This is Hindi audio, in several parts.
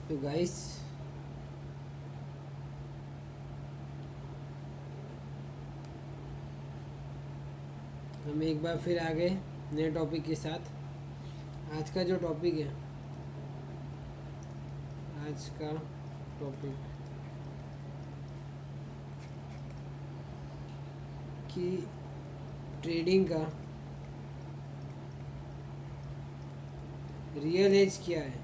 तो गाइस, हम एक बार फिर आ गए नए टॉपिक के साथ। आज का जो टॉपिक है, आज का टॉपिक कि ट्रेडिंग का रियल एज क्या है,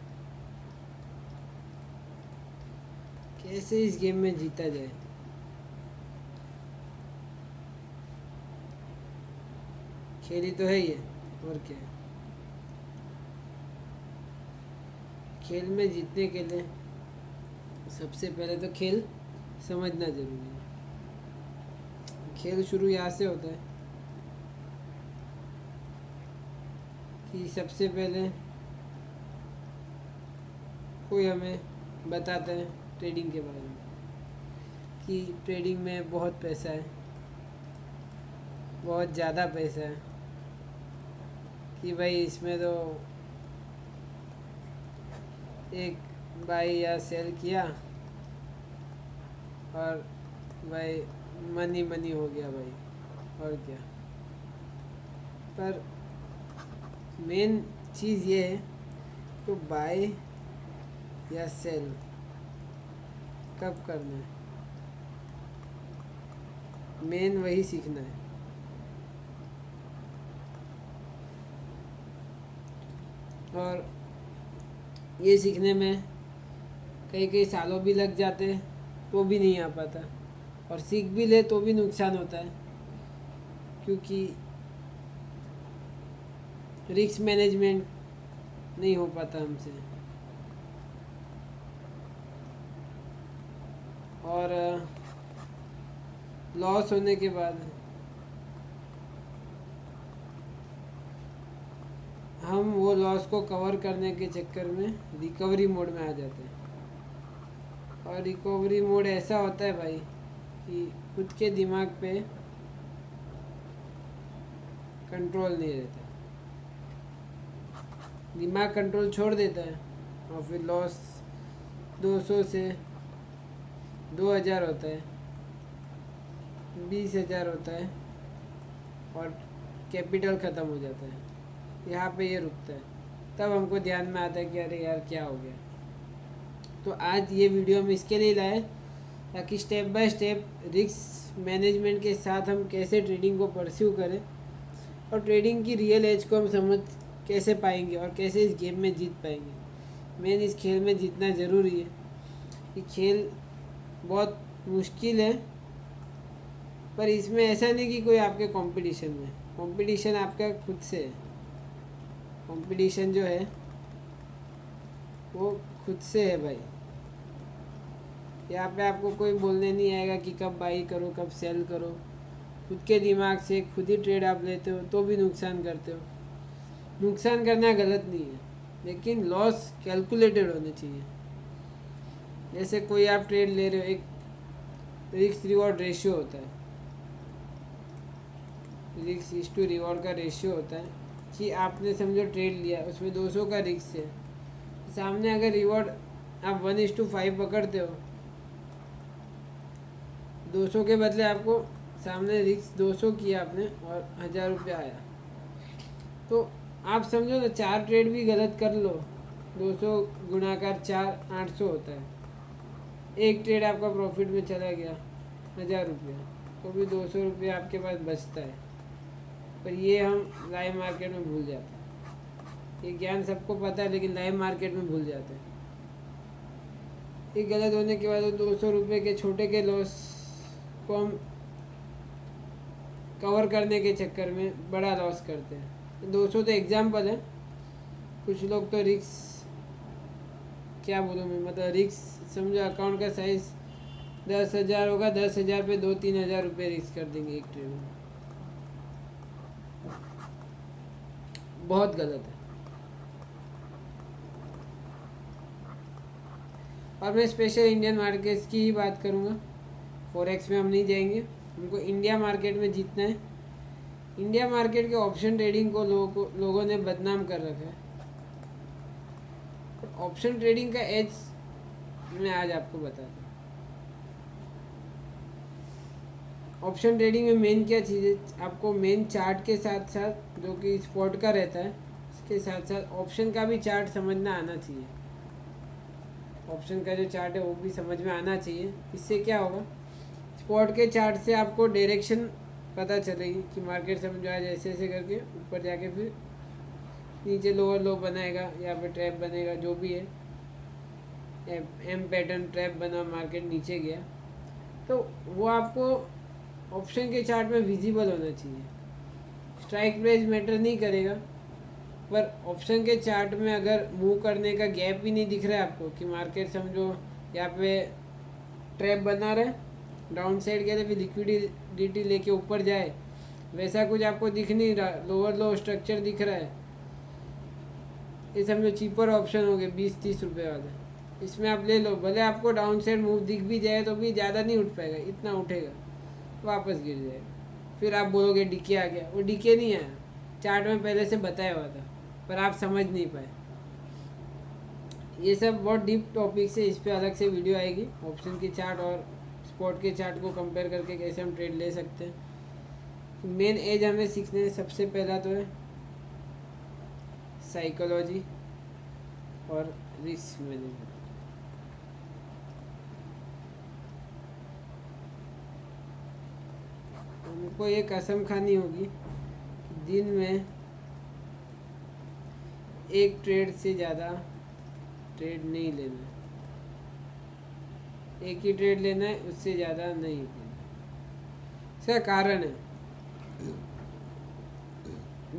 कैसे इस गेम में जीता जाए। खेल ही तो है ये, और क्या है। खेल में जीतने के लिए सबसे पहले तो खेल समझना जरूरी है। खेल शुरू यहाँ से होता है कि सबसे पहले कोई हमें बताता है ट्रेडिंग के बारे में कि ट्रेडिंग में बहुत पैसा है, बहुत ज़्यादा पैसा है, कि भाई इसमें तो एक बाई या सेल किया और भाई मनी मनी हो गया भाई, और क्या। पर मेन चीज़ ये है तो बाय या सेल कब करना है, मेन वही सीखना है। और ये सीखने में कई कई सालों भी लग जाते हैं तो भी नहीं आ पाता, और सीख भी ले तो भी नुकसान होता है, क्योंकि रिस्क मैनेजमेंट नहीं हो पाता हमसे। और लॉस होने के बाद हम वो लॉस को कवर करने के चक्कर में रिकवरी मोड में आ जाते हैं। और रिकवरी मोड ऐसा होता है भाई कि खुद के दिमाग पे कंट्रोल नहीं रहता, दिमाग कंट्रोल छोड़ देता है और फिर लॉस 200 से 2000 होता है, 20,000 होता है, और कैपिटल ख़त्म हो जाता है। यहाँ पे ये रुकता है, तब हमको ध्यान में आता है कि अरे यार क्या हो गया। तो आज ये वीडियो हम इसके लिए लाए ताकि step by step risk management के साथ हम कैसे ट्रेडिंग को परस्यू करें और ट्रेडिंग की रियल एज को हम समझ कैसे पाएंगे और कैसे इस गेम में जीत पाएंगे। मेन इस खेल में जीतना ज़रूरी है। ये खेल बहुत मुश्किल है, पर इसमें ऐसा नहीं कि कोई आपके कंपटीशन में, कंपटीशन आपका खुद से है। कंपटीशन जो है वो खुद से है भाई। यहाँ पे आपको कोई बोलने नहीं आएगा कि कब बाई करो कब सेल करो। खुद के दिमाग से खुद ही ट्रेड आप लेते हो तो भी नुकसान करते हो। नुकसान करना गलत नहीं है, लेकिन लॉस कैलकुलेटेड होने चाहिए। जैसे कोई आप ट्रेड ले रहे हो, एक रिस्क रिवॉर्ड रेशियो होता है, रिस्क इज टू रिवॉर्ड का रेशियो होता है कि आपने समझो ट्रेड लिया, उसमें 200 का रिस्क है, सामने अगर रिवॉर्ड आप 1:5 पकड़ते हो, 200 के बदले आपको सामने रिस्क 200 किया आपने और 1000 रुपया आया, तो आप समझो ना 4 ट्रेड भी गलत कर लो, 200 गुणाकार 4 800 होता है। एक ट्रेड आपका प्रॉफिट में चला गया 1000 रुपया, तो भी 200 रुपया आपके पास बचता है। पर ये हम लाइव मार्केट में भूल जाते हैं। ये ज्ञान सबको पता है, लेकिन लाइव मार्केट में भूल जाते हैं। ये गलत होने के बाद 200 रुपये के छोटे के लॉस को हम कवर करने के चक्कर में बड़ा लॉस करते हैं। 200 तो एग्जाम्पल है, कुछ लोग तो रिक्स, क्या बोलूँ मैं, मतलब रिक्स समझो अकाउंट का साइज 10,000 होगा, 10,000 पे 2-3 हज़ार रुपये रिक्स कर देंगे एक ट्रेड में। बहुत गलत है। और मैं स्पेशल इंडियन मार्केट्स की ही बात करूँगा, फॉरेक्स में हम नहीं जाएंगे। हमको इंडिया मार्केट में जीतना है। इंडिया मार्केट के ऑप्शन ट्रेडिंग को लोगों ने बदनाम कर रखा है। ऑप्शन ट्रेडिंग का एज मैं आज आपको बताता हूँ। ऑप्शन ट्रेडिंग में मेन क्या चीज़ है, आपको मेन चार्ट के साथ साथ जो कि स्पॉट का रहता है उसके साथ साथ ऑप्शन का भी चार्ट समझना आना चाहिए। ऑप्शन का जो चार्ट है वो भी समझ में आना चाहिए। इससे क्या होगा, स्पॉट के चार्ट से आपको डायरेक्शन पता चलेगी कि मार्केट समझो आज ऐसे ऐसे करके ऊपर जाके फिर नीचे लोअर लो बनाएगा, यहाँ पे ट्रैप बनेगा, जो भी है एम पैटर्न ट्रैप बना, मार्केट नीचे गया, तो वो आपको ऑप्शन के चार्ट में विजिबल होना चाहिए। स्ट्राइक प्राइस मैटर नहीं करेगा, पर ऑप्शन के चार्ट में अगर मूव करने का गैप भी नहीं दिख रहा है आपको कि मार्केट समझो यहाँ पे ट्रैप बना रहे, डाउन साइड के लिए फिर लिक्विडिटी लेके ऊपर जाए, वैसा कुछ आपको दिख नहीं रहा, लोअर लो स्ट्रक्चर दिख रहा है, ये समझो चीपर ऑप्शन हो गए 20-30 रुपये वाले, इसमें आप ले लो। भले आपको डाउन साइड मूव दिख भी जाए तो भी ज़्यादा नहीं उठ पाएगा, इतना उठेगा वापस गिर जाएगा। फिर आप बोलोगे डीके आ गया, वो डीके नहीं आया, चार्ट में पहले से बताया हुआ था पर आप समझ नहीं पाए। ये सब बहुत डीप टॉपिक्स है, इस पर अलग से वीडियो आएगी। ऑप्शन के चार्ट और स्पॉट के चार्ट को कंपेयर करके कैसे हम ट्रेड ले सकते हैं। मेन एज हमें सीखने सबसे पहला तो है साइकोलॉजी और रिस्क मैनेजमेंट। हमको ये कसम खानी होगी कि दिन में एक ट्रेड से ज़्यादा ट्रेड नहीं लेना, एक ही ट्रेड लेना है, उससे ज़्यादा नहीं लेना। इसका कारण है,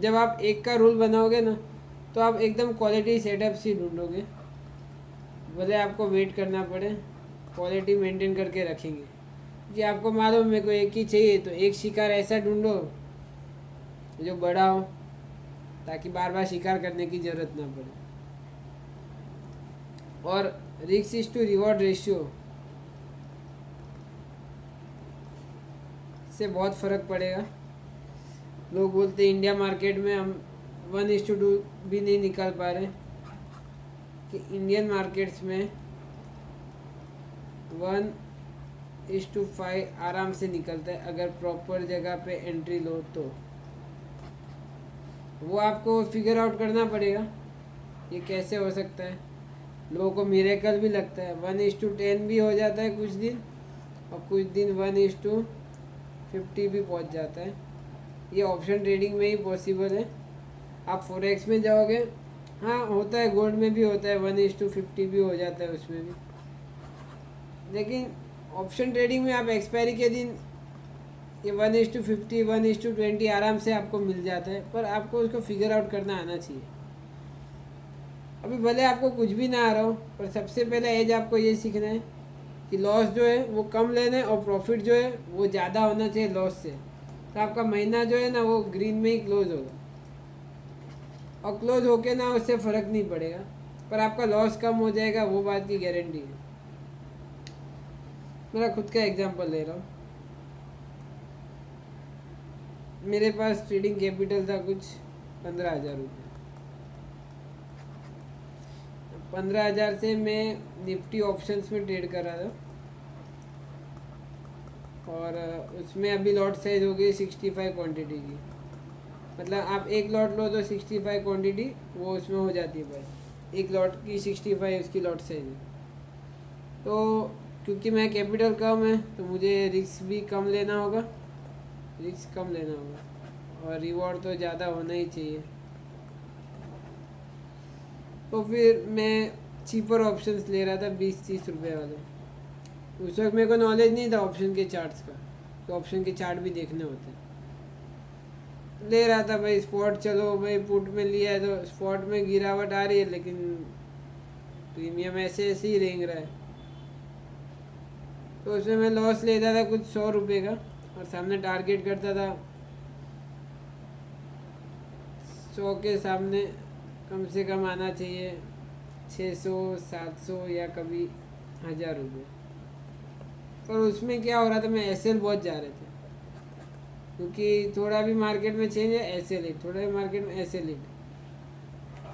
जब आप एक का रूल बनाओगे ना तो आप एकदम क्वालिटी सेटअप से ढूंढोगे, भले आपको वेट करना पड़े, क्वालिटी मेंटेन करके रखेंगे। कि आपको मालूम मेरे को एक ही चाहिए तो एक शिकार ऐसा ढूंढो जो बड़ा हो ताकि बार बार शिकार करने की ज़रूरत ना पड़े। और risk is to reward ratio से बहुत फ़र्क पड़ेगा। लोग बोलते हैं इंडिया मार्केट में हम 1:2 भी नहीं निकाल पा रहे, कि इंडियन मार्केट्स में 1:5 आराम से निकलता है अगर प्रॉपर जगह पे एंट्री लो तो। वो आपको फिगर आउट करना पड़ेगा ये कैसे हो सकता है। लोगों को मिरेकल भी लगता है, 1:10 भी हो जाता है कुछ दिन, और कुछ दिन 1:50 भी पहुंच जाता है। ये ऑप्शन ट्रेडिंग में ही पॉसिबल है। आप फॉरेक्स में जाओगे, हाँ होता है, गोल्ड में भी होता है, 1:50 भी हो जाता है उसमें भी। लेकिन ऑप्शन ट्रेडिंग में आप एक्सपायरी के दिन ये 1:50 1:20 आराम से आपको मिल जाता है, पर आपको उसको फिगर आउट करना आना चाहिए। अभी भले आपको कुछ भी ना आ रहा हो, पर सबसे पहले एज आपको ये सीखना है कि लॉस जो है वो कम लेना है और प्रॉफिट जो है वो ज़्यादा होना चाहिए लॉस से। तो आपका महीना जो है ना वो ग्रीन में ही क्लोज होगा, और क्लोज होके ना उससे फ़र्क नहीं पड़ेगा, पर आपका लॉस कम हो जाएगा, वो बात की गारंटी है। मेरा खुद का एग्जांपल ले रहा हूँ। मेरे पास ट्रेडिंग कैपिटल था कुछ 15,000 रुपये। 15,000 से मैं निफ्टी ऑप्शंस में ट्रेड कर रहा था, और उसमें अभी लॉट साइज हो गई 65 क्वांटिटी की। मतलब आप एक लॉट लो तो 65 क्वांटिटी वो उसमें हो जाती है, बस एक लॉट की 65 उसकी लॉट साइज है। तो क्योंकि मैं कैपिटल कम है तो मुझे रिस्क भी कम लेना होगा, रिस्क कम लेना होगा, और रिवॉर्ड तो ज़्यादा होना ही चाहिए। तो फिर मैं चीपर ऑप्शंस ले रहा था 20-30 रुपये वाले। उस वक्त मेरे को नॉलेज नहीं था ऑप्शन के चार्ट्स का, तो ऑप्शन के चार्ट भी देखने होते हैं। ले रहा था भाई, स्पॉट चलो भाई पुट में लिया है तो स्पॉट में गिरावट आ रही है, लेकिन प्रीमियम ऐसे ऐसे ही रेंग रहा है। तो उसमें मैं लॉस लेता था कुछ 100 रुपये का, और सामने टारगेट करता था 100 के सामने कम से कम आना चाहिए 600-700 या कभी 1,000 रुपये। पर उसमें क्या हो रहा था, मैं एसएल बहुत जा रहे थे, क्योंकि थोड़ा भी मार्केट में चेंज है एसएल हिट, थोड़ा भी मार्केट में एसएल हिट,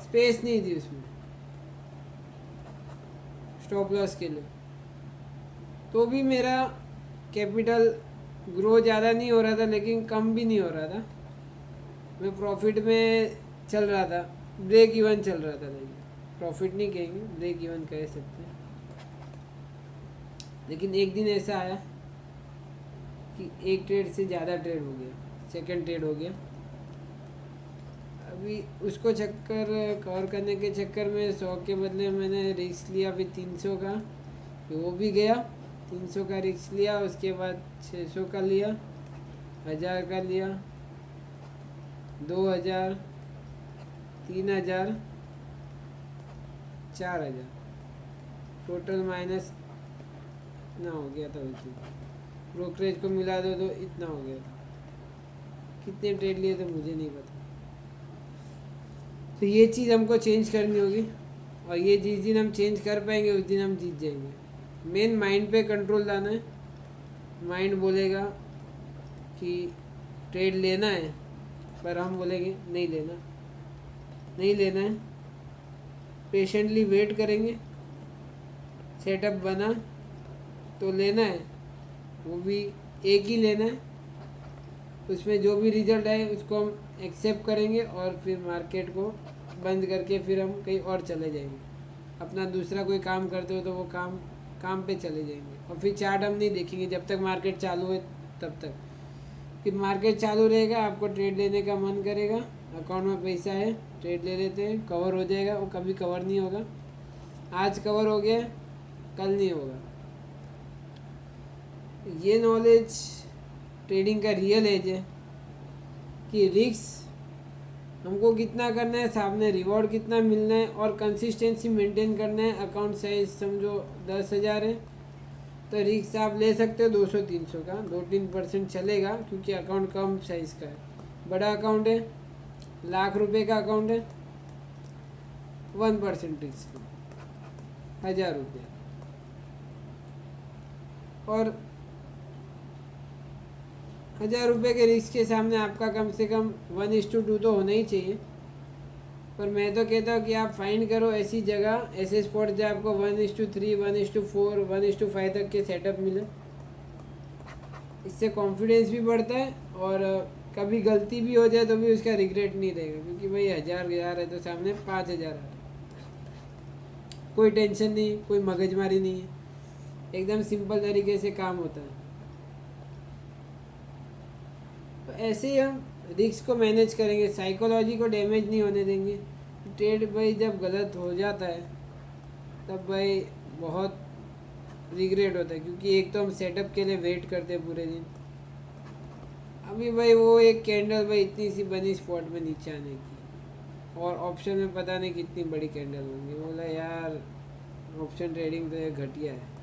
स्पेस नहीं थी उसमें स्टॉप लॉस के लिए। तो भी मेरा कैपिटल ग्रो ज़्यादा नहीं हो रहा था, लेकिन कम भी नहीं हो रहा था। मैं प्रॉफिट में चल रहा था, ब्रेक इवन चल रहा था। लेकिन प्रॉफिट नहीं कहेंगे, ब्रेक इवन कह सकते हैं। लेकिन एक दिन ऐसा आया कि एक ट्रेड से ज़्यादा ट्रेड हो गया, सेकंड ट्रेड हो गया। अभी उसको चक्कर कवर करने के चक्कर में 100 के बदले मैंने रिस्क लिया फिर 300 का, फिर वो भी गया। 300 का रिस्क लिया, उसके बाद 600 का लिया, 1000 का लिया, 2000, 3000, 4000, टोटल माइनस इतना हो गया था उस दिन। ब्रोकरेज को मिला दो तो इतना हो गया था। कितने ट्रेड लिए तो मुझे नहीं पता। तो ये चीज़ हमको चेंज करनी होगी, और ये जिस दिन हम चेंज कर पाएंगे उस दिन हम जीत जाएंगे। मेन माइंड पे कंट्रोल लाना है। माइंड बोलेगा कि ट्रेड लेना है, पर हम बोलेंगे नहीं लेना, नहीं लेना है। पेशेंटली वेट करेंगे, सेटअप बना तो लेना है, वो भी एक ही लेना है। उसमें जो भी रिजल्ट आए उसको हम एक्सेप्ट करेंगे, और फिर मार्केट को बंद करके फिर हम कहीं और चले जाएंगे। अपना दूसरा कोई काम करते हो तो वो काम पे चले जाएंगे, और फिर चार्ट हम नहीं देखेंगे जब तक मार्केट चालू है तब तक। फिर मार्केट चालू रहेगा, आपको ट्रेड लेने का मन करेगा, अकाउंट में पैसा है, ट्रेड ले लेते हैं, कवर हो जाएगा। वो कभी कवर नहीं होगा। आज कवर हो गया, कल नहीं होगा। ये नॉलेज ट्रेडिंग का रियल एज है कि रिस्क हमको कितना करना है, सामने रिवॉर्ड कितना मिलना है, और कंसिस्टेंसी मेंटेन करना है। अकाउंट साइज समझो 10,000 है, तो रिस्क आप ले सकते हो 200-300 का, 2-3% चलेगा, क्योंकि अकाउंट कम साइज़ का है। बड़ा अकाउंट है, ₹1,00,000 का अकाउंट है, 1% रिस्क, ₹1,000। और ₹1,000 के रिस्क के सामने आपका कम से कम 1:2 तो होना ही चाहिए। पर मैं तो कहता हूँ कि आप फाइंड करो ऐसी जगह, ऐसे स्पॉट जहाँ आपको 1:3, 1:4, 1:5 तक के सेटअप मिले। इससे कॉन्फिडेंस भी बढ़ता है, और कभी गलती भी हो जाए तो भी उसका रिग्रेट नहीं रहेगा, क्योंकि भाई 1,000 गया है तो सामने 5,000 आ रहा है। कोई टेंशन नहीं, कोई मगजमारी नहीं है, एकदम सिंपल तरीके से काम होता है। तो ऐसे ही हम रिस्क को मैनेज करेंगे, साइकोलॉजी को डैमेज नहीं होने देंगे। ट्रेड भाई जब गलत हो जाता है तब भाई बहुत रिग्रेट होता है, क्योंकि एक तो हम सेटअप के लिए वेट करते हैं पूरे दिन। अभी भाई वो एक कैंडल भाई इतनी सी बनी स्पॉट में नीचे आने की, और ऑप्शन में पता नहीं कितनी बड़ी कैंडल होंगी। बोला यार ऑप्शन ट्रेडिंग तो ये घटिया है,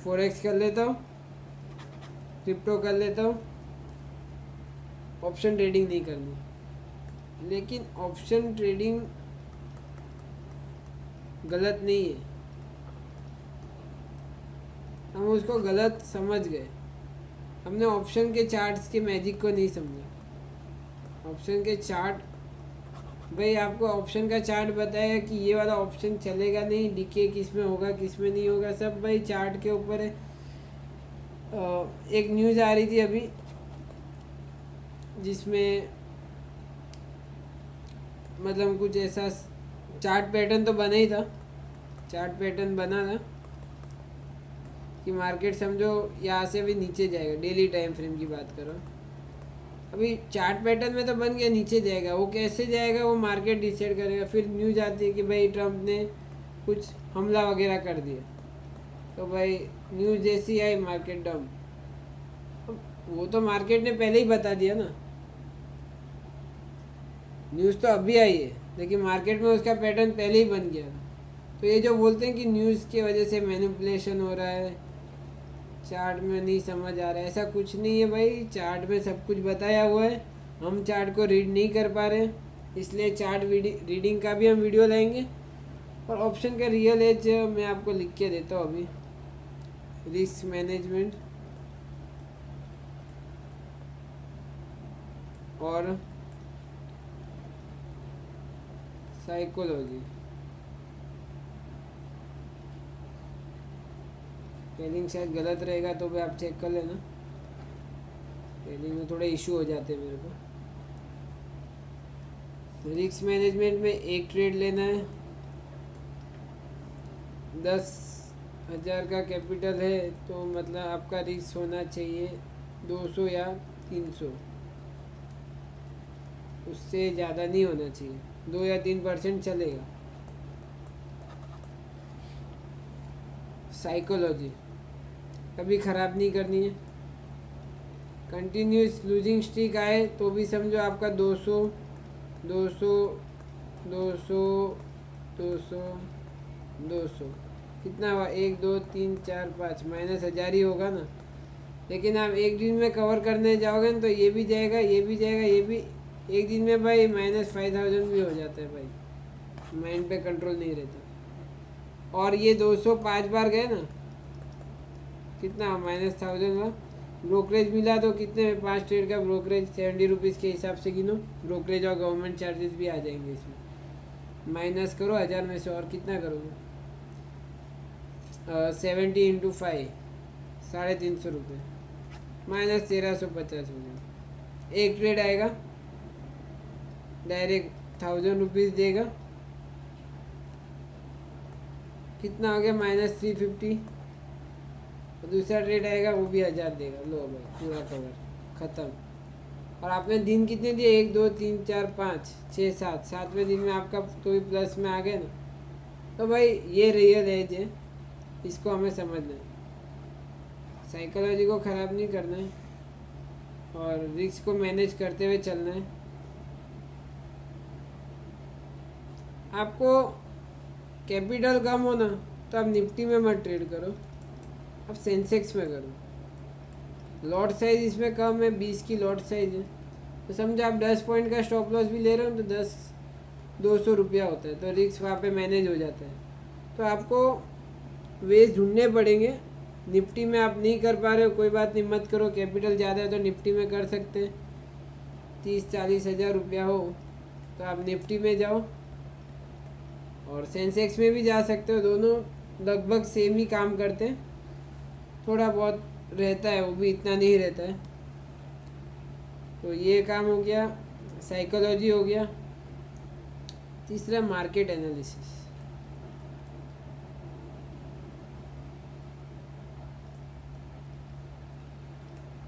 फॉरेक्स कर लेता हूँ, क्रिप्टो कर लेता हूँ, ऑप्शन ट्रेडिंग नहीं करनी। लेकिन ऑप्शन ट्रेडिंग गलत नहीं है, हम उसको गलत समझ गए। हमने ऑप्शन के चार्ट्स के मैजिक को नहीं समझा। ऑप्शन के चार्ट, भाई आपको ऑप्शन का चार्ट बताया कि ये वाला ऑप्शन चलेगा नहीं, डीके किस में होगा किस में नहीं होगा, सब भाई चार्ट के ऊपर है। एक न्यूज़ आ रही थी अभी, जिसमें मतलब कुछ ऐसा चार्ट पैटर्न तो बना ही था, चार्ट पैटर्न बना था कि मार्केट समझो यहाँ से भी नीचे जाएगा। डेली टाइम फ्रेम की बात करो, अभी चार्ट पैटर्न में तो बन गया नीचे जाएगा। वो कैसे जाएगा वो मार्केट डिसाइड करेगा। फिर न्यूज़ आती है कि भाई ट्रम्प ने कुछ हमला वगैरह कर दिया, तो भाई न्यूज़ जैसी आई मार्केट डाउन। वो तो मार्केट ने पहले ही बता दिया ना, न्यूज़ तो अभी आई है, लेकिन मार्केट में उसका पैटर्न पहले ही बन गया था। तो ये जो बोलते हैं कि न्यूज़ की वजह से मैनिपुलेशन हो रहा है, चार्ट में नहीं समझ आ रहा है, ऐसा कुछ नहीं है भाई। चार्ट में सब कुछ बताया हुआ है, हम चार्ट को रीड नहीं कर पा रहे, इसलिए चार्ट रीडिंग का भी हम वीडियो लाएंगे। और ऑप्शन का रियल एज मैं आपको लिख के देता हूँ अभी, रिस्क मैनेजमेंट और साइकोलॉजी। स्पेलिंग शायद गलत रहेगा तो भी आप चेक कर लेना, स्पेलिंग में थोड़े इशू हो जाते हैं मेरे को। रिस्क मैनेजमेंट में एक ट्रेड लेना है, 10,000 का कैपिटल है तो मतलब आपका रिस्क होना चाहिए 200 या 300, उससे ज़्यादा नहीं होना चाहिए, 2 या 3% चलेगा। साइकोलॉजी कभी ख़राब नहीं करनी है। कंटिन्यूस लूजिंग स्ट्रीक आए तो भी समझो आपका 200 200 200 200 200 कितना हुआ, 1 2 3 4 5 -1000 ही होगा ना। लेकिन आप एक दिन में कवर करने जाओगे ना तो ये भी जाएगा, ये भी जाएगा, ये भी एक दिन में भाई -5000 भी हो जाता है भाई, माइंड पे कंट्रोल नहीं रहता। और ये 205 बार गए ना, कितना -1000 हुआ। ब्रोकरेज मिला तो कितने में, 5 ट्रेड का ब्रोकरेज 70 रुपीज़ के हिसाब से गिनो, ब्रोकरेज और गवर्नमेंट चार्जेस भी आ जाएंगे इसमें, माइनस करो 1000 में से और कितना करोगे, 70 इंटू 5 350 रुपये, -1350 हो जाए। एक ट्रेड आएगा डायरेक्ट 1000 रुपीज़ देगा, कितना हो गया -350। दूसरा ट्रेड आएगा वो भी 1000 देगा, लो भाई पूरा कवर ख़त्म। और आपने दिन कितने दिए, 1 2 3 4 5 6 7, 7वें दिन में आपका तो भी प्लस में आ गया ना। तो भाई ये रियल एज है, इसको हमें समझना है, साइकोलॉजी को ख़राब नहीं करना है और रिस्क को मैनेज करते हुए चलना है। आपको कैपिटल कम हो ना तो आप निफ्टी में मत ट्रेड करो, आप सेंसेक्स में करो। लॉट साइज इसमें कम है, 20 की लॉट साइज है, तो समझो आप 10 पॉइंट का स्टॉप लॉस भी ले रहे हो तो 200 रुपया होता है, तो रिस्क वहाँ पे मैनेज हो जाता है। तो आपको वेज ढूंढने पड़ेंगे। निफ्टी में आप नहीं कर पा रहे हो, कोई बात नहीं, मत करो। कैपिटल ज़्यादा है तो निफ्टी में कर सकते हैं, 30-40 हज़ार रुपया हो तो आप निफ्टी में जाओ, और सेंसेक्स में भी जा सकते हो, दोनों लगभग सेम ही काम करते हैं, थोड़ा बहुत रहता है, वो भी इतना नहीं रहता है। तो ये काम हो गया, साइकोलॉजी हो गया। तीसरा मार्केट एनालिसिस।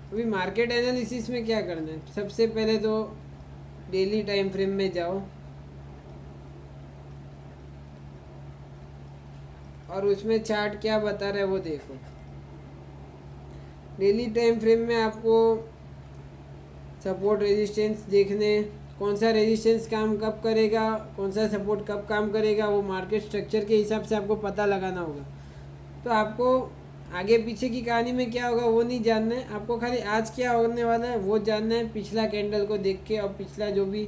अभी मार्केट एनालिसिस में क्या करना है, सबसे पहले तो डेली टाइम फ्रेम में जाओ और उसमें चार्ट क्या बता रहा है वो देखो। डेली टाइम फ्रेम में आपको सपोर्ट रेजिस्टेंस देखने, कौन सा रेजिस्टेंस काम कब करेगा, कौन सा सपोर्ट कब काम करेगा, वो मार्केट स्ट्रक्चर के हिसाब से आपको पता लगाना होगा। तो आपको आगे पीछे की कहानी में क्या होगा वो नहीं जानना है, आपको खाली आज क्या होने वाला है वो जानना है। पिछला कैंडल को देख के और पिछला जो भी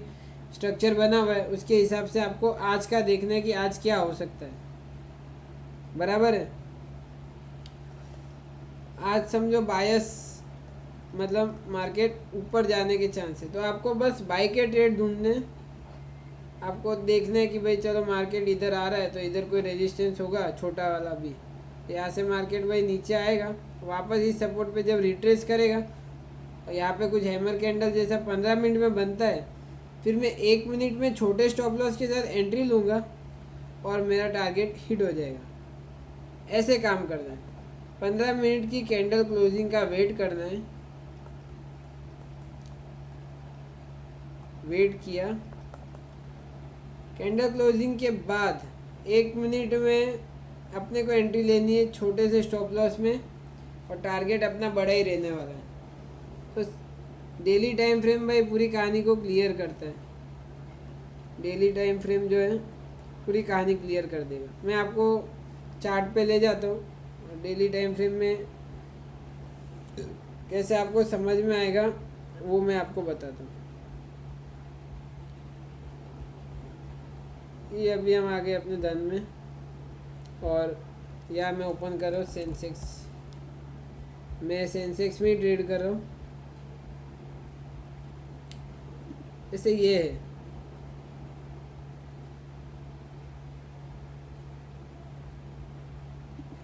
स्ट्रक्चर बना हुआ है उसके हिसाब से आपको आज का देखना है कि आज क्या हो सकता है, बराबर है। आज समझो बायस मतलब मार्केट ऊपर जाने के चांस है, तो आपको बस बाई के ट्रेड ढूंढने, आपको देखना है कि भाई चलो मार्केट इधर आ रहा है तो इधर कोई रेजिस्टेंस होगा छोटा वाला भी, यहाँ से मार्केट भाई नीचे आएगा, वापस इस सपोर्ट पे जब रिट्रेस करेगा और यहाँ पे कुछ हैमर कैंडल जैसा 15 मिनट में बनता है, फिर मैं 1 मिनट में छोटे स्टॉप लॉस के साथ एंट्री लूँगा और मेरा टारगेट हिट हो जाएगा। ऐसे काम करना है, 15 मिनट की कैंडल क्लोजिंग का वेट करना है। वेट किया, कैंडल क्लोजिंग के बाद 1 मिनट में अपने को एंट्री लेनी है छोटे से स्टॉप लॉस में, और टारगेट अपना बड़ा ही रहने वाला है। तो डेली टाइम फ्रेम भाई पूरी कहानी को क्लियर करता है, डेली टाइम फ्रेम जो है पूरी कहानी क्लियर कर देगा। मैं आपको चार्ट पे ले जाता हूँ, डेली टाइम फ्रेम में कैसे आपको समझ में आएगा वो मैं आपको बताता हूँ। ये अभी हम आ गए अपने धन में, और या मैं ओपन कर रहा हूँ सेंसेक्स, मैं सेंसेक्स में ही ट्रेड कर रहा हूँ। जैसे ये है,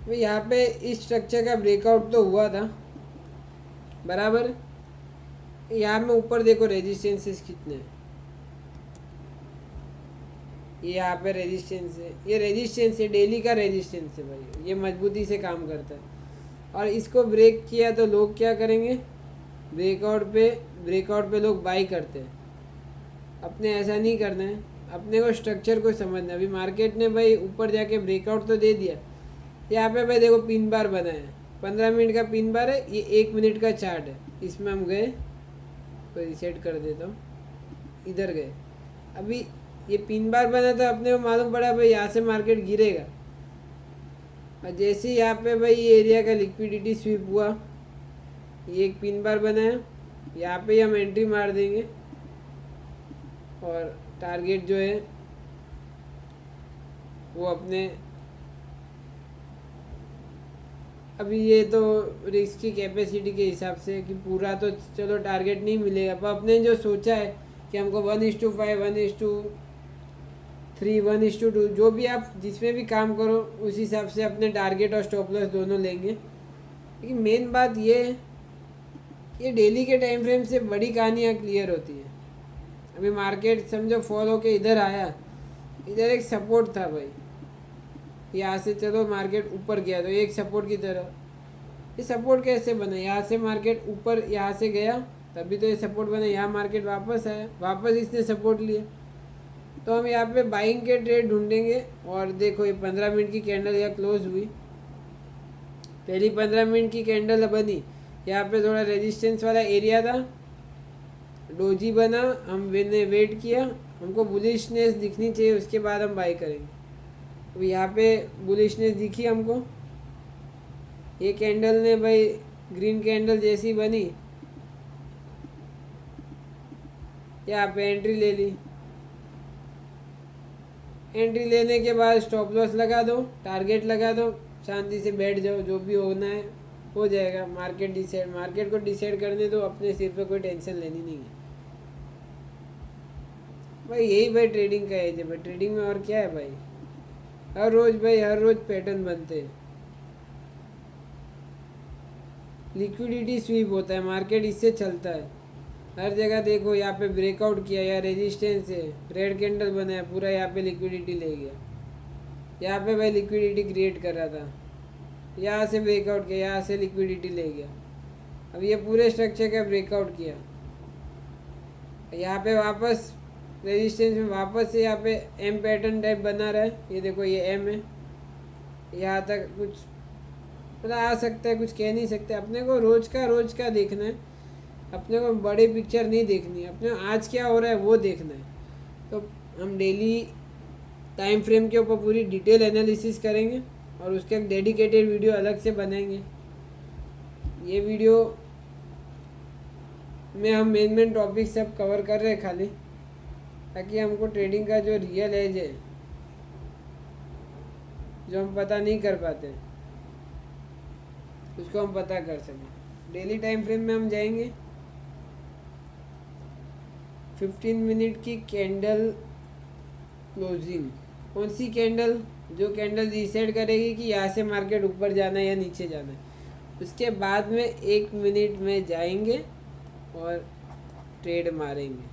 तो यहाँ पे इस स्ट्रक्चर का ब्रेकआउट तो हुआ था बराबर। यहाँ में ऊपर देखो रेजिस्टेंसेस कितने हैं, ये यहाँ पे रेजिस्टेंस है, ये रेजिस्टेंस है, डेली का रेजिस्टेंस है भाई, ये मजबूती से काम करता है। और इसको ब्रेक किया तो लोग क्या करेंगे, ब्रेकआउट पे लोग बाई करते हैं। अपने ऐसा नहीं करना है, अपने को स्ट्रक्चर को समझना है। अभी मार्केट ने भाई ऊपर जाके ब्रेकआउट तो दे दिया, यहाँ पे भाई देखो पिन बार बना है, 15 मिनट का पिन बार है, ये 1 मिनट का चार्ट है। इसमें हम गए, कोई रिसेट कर देता हूँ, इधर गए। अभी ये पिन बार बना था, अपने को मालूम पड़ा भाई यहाँ से मार्केट गिरेगा। और जैसे ही यहाँ पे भाई ये एरिया का लिक्विडिटी स्वीप हुआ, ये एक पिन बार बना है, यहाँ पे ही हम एंट्री मार देंगे। और टारगेट जो है वो अपने, अभी ये तो रिस्क की कैपेसिटी के हिसाब से कि पूरा तो चलो टारगेट नहीं मिलेगा, पर अपने जो सोचा है कि हमको 1:5, 1:3, 1:2, जो भी आप जिसमें भी काम करो उस हिसाब से अपने टारगेट और स्टॉप लॉस दोनों लेंगे। लेकिन मेन बात ये है, ये डेली के टाइम फ्रेम से बड़ी कहानियाँ क्लियर होती है। अभी मार्केट समझो फॉल होके इधर आया, इधर एक सपोर्ट था भाई, यहाँ से चलो मार्केट ऊपर गया तो एक सपोर्ट की तरह, ये सपोर्ट कैसे बना, यहाँ से मार्केट ऊपर यहाँ से गया तभी तो ये सपोर्ट बना, यहाँ मार्केट वापस आया, वापस इसने सपोर्ट लिया। तो हम यहाँ पे बाइंग के ट्रेड ढूंढेंगे। और देखो ये 15 मिनट की कैंडल यहाँ क्लोज हुई, पहली 15 मिनट की कैंडल बनी, यहाँ पे थोड़ा रेजिस्टेंस वाला एरिया था, डोजी बना, हमने वेट किया, हमको बुलिशनेस दिखनी चाहिए, उसके बाद हम बाई करेंगे। अब यहाँ पे बुलिशनेस दिखी हमको, ये कैंडल ने भाई ग्रीन कैंडल जैसी बनी, यहाँ पे एंट्री ले ली। एंट्री लेने के बाद स्टॉप लॉस लगा दो, टारगेट लगा दो, शांति से बैठ जाओ, जो भी होना है हो जाएगा। मार्केट को डिसाइड करने दो, अपने सिर पे कोई टेंशन लेनी नहीं है भाई। यही भाई ट्रेडिंग का एज है भाई, ट्रेडिंग में और क्या है भाई, हर रोज पैटर्न बनते हैं, लिक्विडिटी स्वीप होता है, मार्केट इससे चलता है। हर जगह देखो यहाँ पे ब्रेकआउट किया, या रेजिस्टेंस है, रेड कैंडल बना है, पूरा यहाँ पे लिक्विडिटी ले गया, यहाँ पे भाई लिक्विडिटी क्रिएट कर रहा था, यहाँ से ब्रेकआउट किया, यहाँ से लिक्विडिटी ले गया। अब ये पूरे स्ट्रक्चर का ब्रेकआउट किया, यहाँ पे वापस रेजिस्टेंस में वापस से यहाँ पे एम पैटर्न टाइप बना रहा है, ये देखो ये एम है, यहाँ तक कुछ मतलब आ सकता है, कुछ कह नहीं सकते। अपने को रोज का देखना है, अपने को बड़ी पिक्चर नहीं देखनी है, अपने आज क्या हो रहा है वो देखना है। तो हम डेली टाइम फ्रेम के ऊपर पूरी डिटेल एनालिसिस करेंगे और उसके एक डेडिकेटेड वीडियो अलग से बनाएंगे। ये वीडियो में हम मेन टॉपिक सब कवर कर रहे हैं खाली, ताकि हमको ट्रेडिंग का जो रियल एज है, जो हम पता नहीं कर पाते, उसको हम पता कर सकें। डेली टाइम फ्रेम में हम जाएंगे, 15 मिनट की कैंडल क्लोजिंग, कौन सी कैंडल, जो कैंडल डिसाइड करेगी कि यहाँ से मार्केट ऊपर जाना है या नीचे जाना है। उसके बाद में 1 मिनट में जाएंगे और ट्रेड मारेंगे।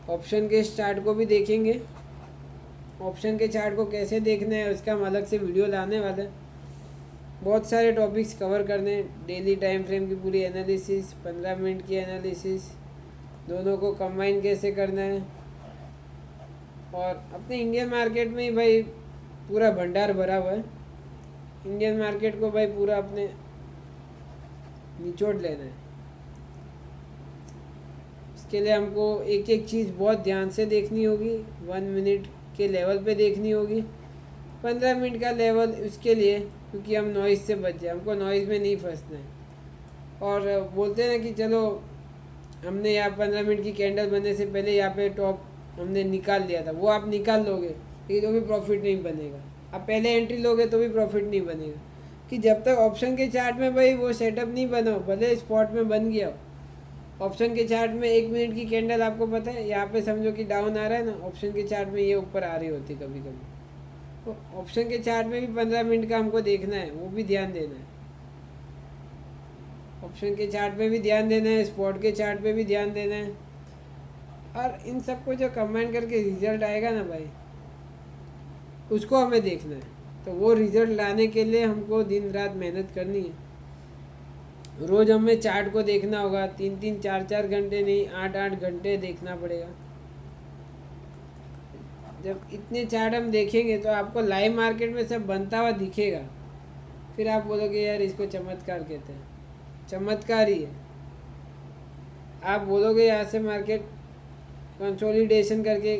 ऑप्शन के चार्ट को भी देखेंगे, ऑप्शन के चार्ट को कैसे देखना है उसका हम अलग से वीडियो लाने वाले हैं। बहुत सारे टॉपिक्स कवर करने, डेली टाइम फ्रेम की पूरी एनालिसिस, 15 मिनट की एनालिसिस, दोनों को कंबाइन कैसे करना है। और अपने इंडियन मार्केट में ही भाई पूरा भंडार भरा हुआ है, इंडियन मार्केट को भाई पूरा अपने निचोड़ लेना है। इसके लिए हमको एक एक चीज़ बहुत ध्यान से देखनी होगी, 1 मिनट के लेवल पे देखनी होगी, 15 मिनट का लेवल उसके लिए, क्योंकि हम नॉइज़ से बच जाए, हमको नॉइज़ में नहीं फंसना है। और बोलते हैं ना कि चलो हमने यहाँ 15 मिनट की कैंडल बनने से पहले यहाँ पे टॉप हमने निकाल लिया था, वो आप निकाल लोगे लेकिन तो भी प्रॉफिट नहीं बनेगा। आप पहले एंट्री लोगे तो भी प्रॉफिट नहीं बनेगा, कि जब तक ऑप्शन के चार्ट में भाई वो सेटअप नहीं बना हो, भले स्पॉट में बन गया हो। ऑप्शन के चार्ट में 1 मिनट की कैंडल आपको पता है, यहाँ पे समझो कि डाउन आ रहा है ना, ऑप्शन के चार्ट में ये ऊपर आ रही होती कभी कभी, तो ऑप्शन के चार्ट में भी 15 मिनट का हमको देखना है, वो भी ध्यान देना है। ऑप्शन के चार्ट पे भी ध्यान देना है, स्पॉट के चार्ट पे भी ध्यान देना है। और इन सबको जो कंबाइन करके रिजल्ट आएगा ना भाई, उसको हमें देखना है। तो वो रिजल्ट लाने के लिए हमको दिन रात मेहनत करनी है। रोज़ हमें चार्ट को देखना होगा, 3-3 4-4 घंटे नहीं, 8-8 घंटे देखना पड़ेगा। जब इतने चार्ट हम देखेंगे तो आपको लाइव मार्केट में सब बनता हुआ दिखेगा। फिर आप बोलोगे यार इसको चमत्कार कहते हैं। चमत्कार ही है। आप बोलोगे यहाँ से मार्केट कंसोलिडेशन करके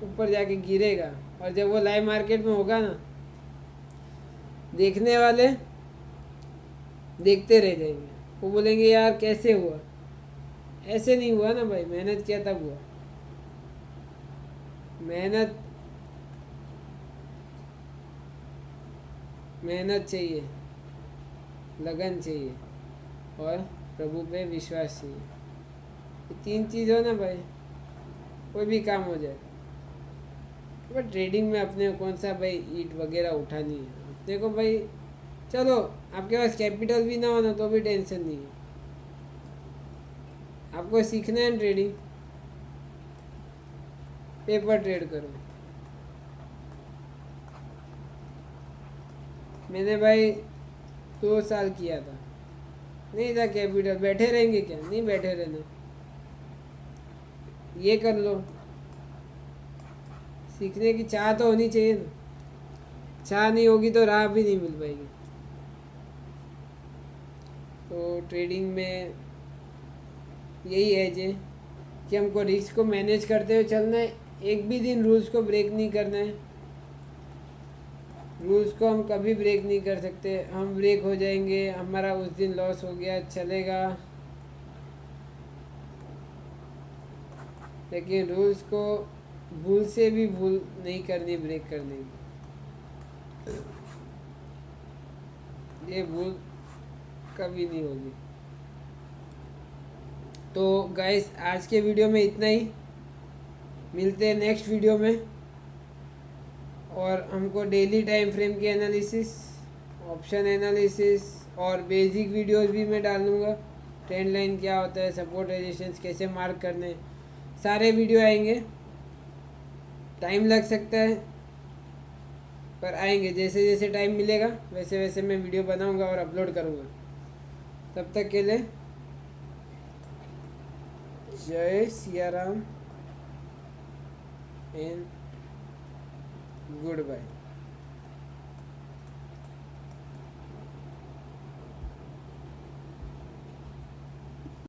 ऊपर जाके गिरेगा, और जब वो लाइव मार्केट में होगा ना, देखने वाले देखते रह जाएंगे। वो बोलेंगे यार कैसे हुआ, ऐसे नहीं हुआ ना भाई, मेहनत किया तब हुआ। मेहनत मेहनत चाहिए, लगन चाहिए, और प्रभु पे विश्वास चाहिए। ये 3 चीज़ हो ना भाई, कोई भी काम हो जाए। बट ट्रेडिंग में अपने को कौन सा भाई ईट वगैरह उठानी है अपने को भाई। चलो आपके पास कैपिटल भी ना हो ना तो भी टेंशन नहीं है। आपको सीखना है ट्रेडिंग, पेपर ट्रेड करो। मैंने भाई 2 साल किया था, नहीं था कैपिटल। बैठे रहेंगे क्या, नहीं बैठे रहना, ये कर लो। सीखने की चाह तो होनी चाहिए ना, चाह नहीं होगी तो राह भी नहीं मिल पाएगी। तो ट्रेडिंग में यही है जे कि हमको रिस्क को मैनेज करते हुए चलना है। एक भी दिन रूल्स को ब्रेक नहीं करना है। रूल्स को हम कभी ब्रेक नहीं कर सकते। हम ब्रेक हो जाएंगे, हमारा उस दिन लॉस हो गया, चलेगा। लेकिन रूल्स को भूल से भी भूल नहीं करनी, ब्रेक करने की। ये भूल कभी नहीं होगी। तो गाइस आज के वीडियो में इतना ही। मिलते हैं नेक्स्ट वीडियो में। और हमको डेली टाइम फ्रेम की एनालिसिस, ऑप्शन एनालिसिस और बेसिक वीडियोस भी मैं डालूँगा। ट्रेंड लाइन क्या होता है, सपोर्ट रेजिस्टेंस कैसे मार्क करने, सारे वीडियो आएंगे। टाइम लग सकता है पर आएंगे। जैसे जैसे टाइम मिलेगा वैसे वैसे मैं वीडियो बनाऊंगा और अपलोड करूंगा। तब तक के लिए जय Siya Ram and good bye.